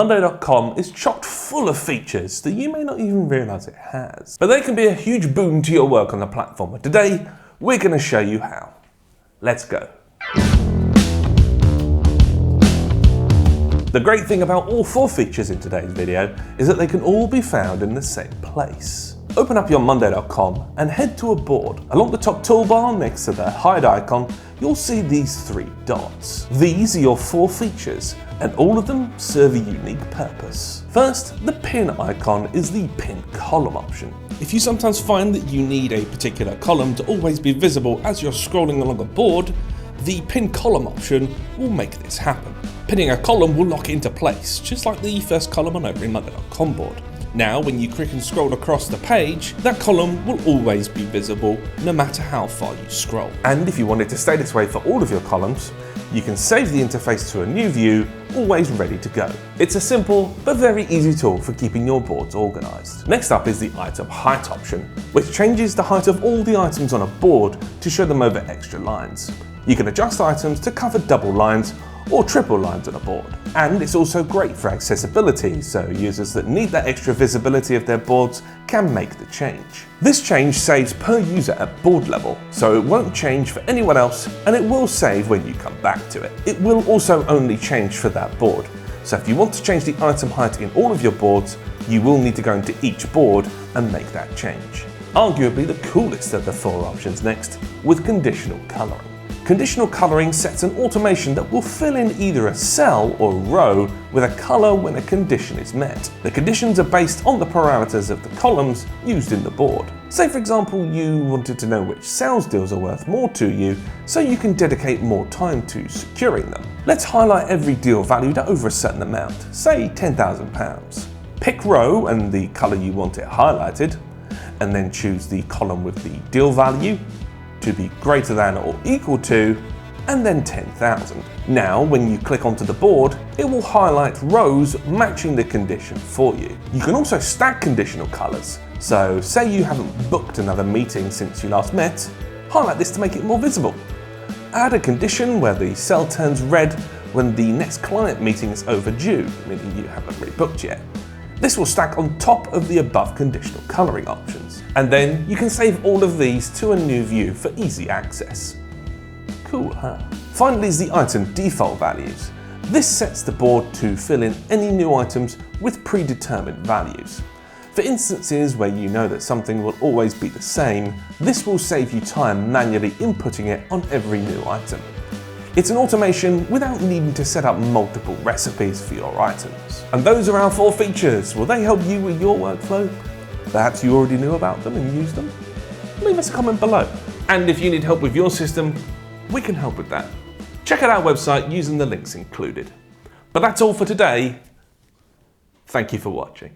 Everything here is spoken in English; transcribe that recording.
Monday.com is chock full of features that you may not even realize it has. But they can be a huge boon to your work on the platform. And today, we're going to show you how. Let's go. The great thing about all 4 features in today's video is that they can all be found in the same place. Open up your Monday.com and head to a board. Along the top toolbar next to the hide icon, you'll see these 3 dots. These are your 4 features, and all of them serve a unique purpose. First, the pin icon is the pin column option. If you sometimes find that you need a particular column to always be visible as you're scrolling along a board, the pin column option will make this happen. Pinning a column will lock it into place, just like the first column on every Monday.com board. Now, when you click and scroll across the page, that column will always be visible, no matter how far you scroll. And if you want it to stay this way for all of your columns, you can save the interface to a new view, always ready to go. It's a simple but very easy tool for keeping your boards organized. Next up is the item height option, which changes the height of all the items on a board to show them over extra lines. You can adjust items to cover double lines or triple lines on a board. And it's also great for accessibility, so users that need that extra visibility of their boards can make the change. This change saves per user at board level, so it won't change for anyone else, and it will save when you come back to it. It will also only change for that board, so if you want to change the item height in all of your boards, you will need to go into each board and make that change. Arguably the coolest of the 4 options next, with conditional coloring. Conditional coloring sets an automation that will fill in either a cell or row with a color when a condition is met. The conditions are based on the parameters of the columns used in the board. Say for example you wanted to know which sales deals are worth more to you, so you can dedicate more time to securing them. Let's highlight every deal valued at over a certain amount, say £10,000. Pick row and the color you want it highlighted, and then choose the column with the deal value to be greater than or equal to, and then 10,000. Now, when you click onto the board, it will highlight rows matching the condition for you. You can also stack conditional colors. So say you haven't booked another meeting since you last met, highlight this to make it more visible. Add a condition where the cell turns red when the next client meeting is overdue, meaning you haven't rebooked yet. This will stack on top of the above conditional coloring options. And then you can save all of these to a new view for easy access. Cool, huh? Finally is the item default values. This sets the board to fill in any new items with predetermined values. For instances where you know that something will always be the same, this will save you time manually inputting it on every new item. It's an automation without needing to set up multiple recipes for your items. And those are our 4 features. Will they help you with your workflow? Perhaps you already knew about them and used them? Leave us a comment below. And if you need help with your system, we can help with that. Check out our website using the links included. But that's all for today. Thank you for watching.